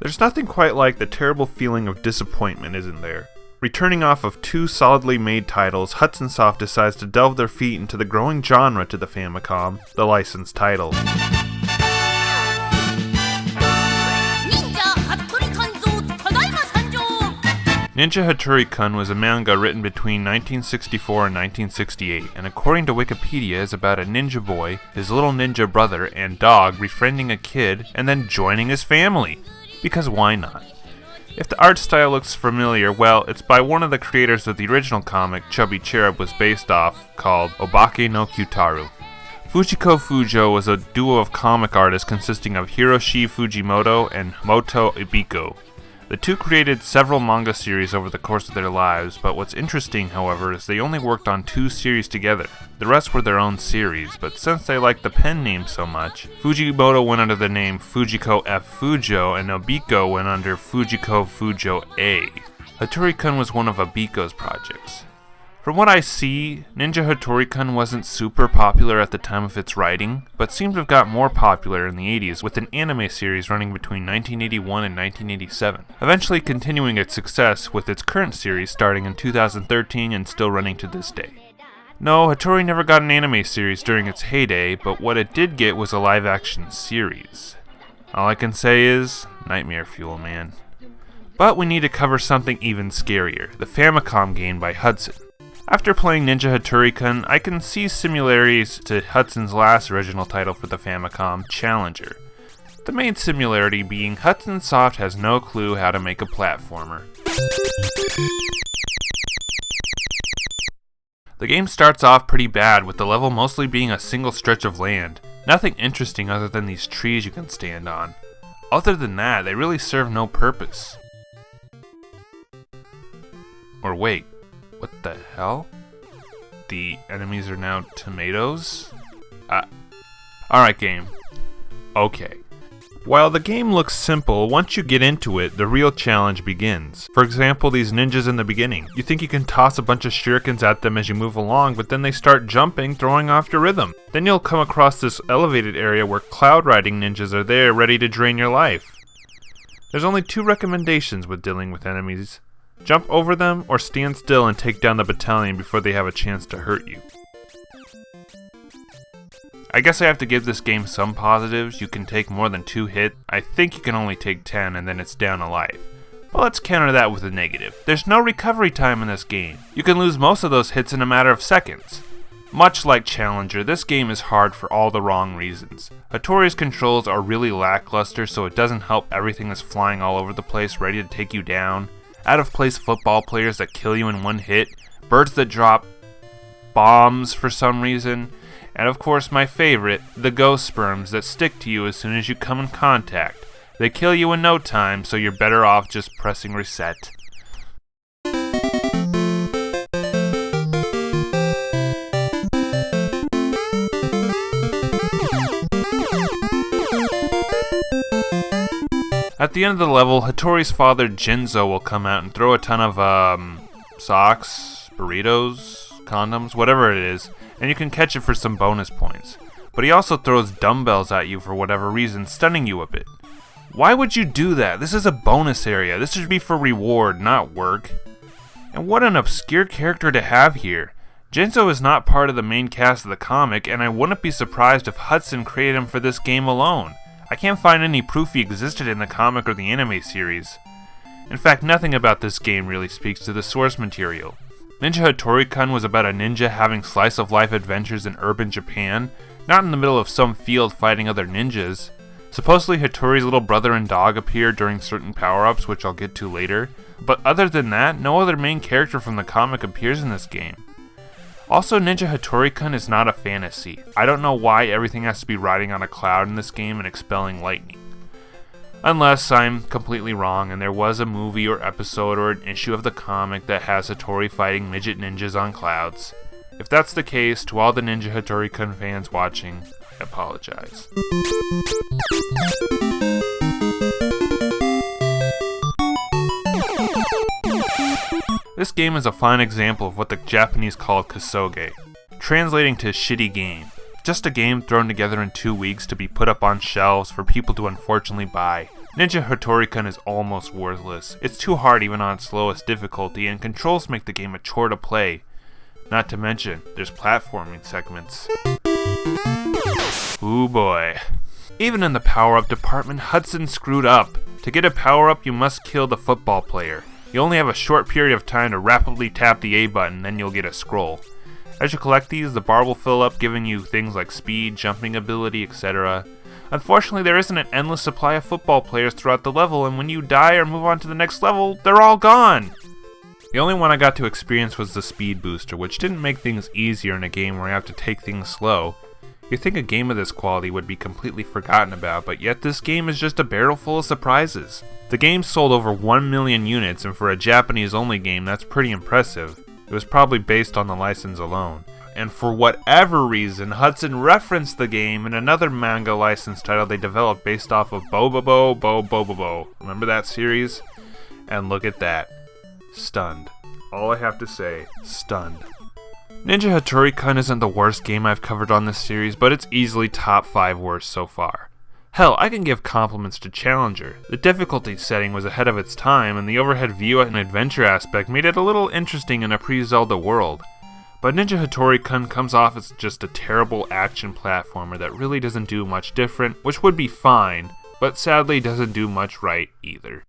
There's nothing quite like the terrible feeling of disappointment, isn't there? Returning off of 2 solidly made titles, Hudson Soft decides to delve their feet into the growing genre to the Famicom, the licensed title. Ninja Hattori-Kun was a manga written between 1964 and 1968, and according to Wikipedia is about a ninja boy, his little ninja brother, and dog befriending a kid and then joining his family. Because why not? If the art style looks familiar, well, it's by one of the creators of the original comic Chubby Cherub was based off, called Obake no Kyutaru. Fujiko Fujo was a duo of comic artists consisting of Hiroshi Fujimoto and Moto Ibiko. The two created several manga series over the course of their lives, but what's interesting, however, is they only worked on 2 series together. The rest were their own series, but since they liked the pen name so much, Fujimoto went under the name Fujiko F. Fujo, and Obiko went under Fujiko Fujo A. Hattori-Kun was one of Obiko's projects. From what I see, Ninja Hattori-Kun wasn't super popular at the time of its writing, but seemed to have got more popular in the 80s with an anime series running between 1981 and 1987, eventually continuing its success with its current series starting in 2013 and still running to this day. No, Hattori never got an anime series during its heyday, but what it did get was a live-action series. All I can say is, nightmare fuel, man. But we need to cover something even scarier, the Famicom game by Hudson. After playing Ninja Hattori-Kun, I can see similarities to Hudson's last original title for the Famicom, Challenger. The main similarity being Hudson Soft has no clue how to make a platformer. The game starts off pretty bad, with the level mostly being a single stretch of land. Nothing interesting other than these trees you can stand on. Other than that, they really serve no purpose. Or wait. What the hell? The enemies are now tomatoes? Alright, game. Okay. While the game looks simple, once you get into it, the real challenge begins. For example, these ninjas in the beginning. You think you can toss a bunch of shurikens at them as you move along, but then they start jumping, throwing off your rhythm. Then you'll come across this elevated area where cloud riding ninjas are there, ready to drain your life. There's only 2 recommendations with dealing with enemies. Jump over them, or stand still and take down the battalion before they have a chance to hurt you. I guess I have to give this game some positives. You can take more than 2 hits. I think you can only take 10 and then it's down a life. But let's counter that with a negative. There's no recovery time in this game. You can lose most of those hits in a matter of seconds. Much like Challenger, this game is hard for all the wrong reasons. Hattori's controls are really lackluster, so it doesn't help everything that's flying all over the place ready to take you down. Out-of-place football players that kill you in one hit, birds that drop bombs for some reason, and of course my favorite, the ghost sperms that stick to you as soon as you come in contact. They kill you in no time, so you're better off just pressing reset. At the end of the level, Hattori's father Jinzo will come out and throw a ton of, socks, burritos, condoms, whatever it is, and you can catch it for some bonus points. But he also throws dumbbells at you for whatever reason, stunning you a bit. Why would you do that? This is a bonus area. This should be for reward, not work. And what an obscure character to have here. Jinzo is not part of the main cast of the comic, and I wouldn't be surprised if Hudson created him for this game alone. I can't find any proof he existed in the comic or the anime series. In fact, nothing about this game really speaks to the source material. Ninja Hattori-Kun was about a ninja having slice-of-life adventures in urban Japan, not in the middle of some field fighting other ninjas. Supposedly Hattori's little brother and dog appear during certain power-ups, which I'll get to later, but other than that, no other main character from the comic appears in this game. Also, Ninja Hattori-Kun is not a fantasy. I don't know why everything has to be riding on a cloud in this game and expelling lightning. Unless I'm completely wrong and there was a movie or episode or an issue of the comic that has Hattori fighting midget ninjas on clouds. If that's the case, to all the Ninja Hattori-Kun fans watching, I apologize. This game is a fine example of what the Japanese call kusoge, translating to shitty game. Just a game thrown together in 2 weeks to be put up on shelves for people to unfortunately buy. Ninja Hattori-Kun is almost worthless. It's too hard even on its slowest difficulty, and controls make the game a chore to play. Not to mention, there's platforming segments. Ooh boy. Even in the power-up department, Hudson screwed up. To get a power-up, you must kill the football player. You only have a short period of time to rapidly tap the A button, then you'll get a scroll. As you collect these, the bar will fill up, giving you things like speed, jumping ability, etc. Unfortunately, there isn't an endless supply of football players throughout the level, and when you die or move on to the next level, they're all gone! The only one I got to experience was the speed booster, which didn't make things easier in a game where you have to take things slow. You'd think a game of this quality would be completely forgotten about, but yet this game is just a barrel full of surprises. The game sold over 1 million units, and for a Japanese-only game, that's pretty impressive. It was probably based on the license alone. And for whatever reason, Hudson referenced the game in another manga license title they developed based off of Bobobo. Remember that series? And look at that. Stunned. All I have to say, stunned. Ninja Hattori-Kun isn't the worst game I've covered on this series, but it's easily top 5 worst so far. Hell, I can give compliments to Challenger. The difficulty setting was ahead of its time, and the overhead view and adventure aspect made it a little interesting in a pre-Zelda world. But Ninja Hattori-Kun comes off as just a terrible action platformer that really doesn't do much different, which would be fine, but sadly doesn't do much right either.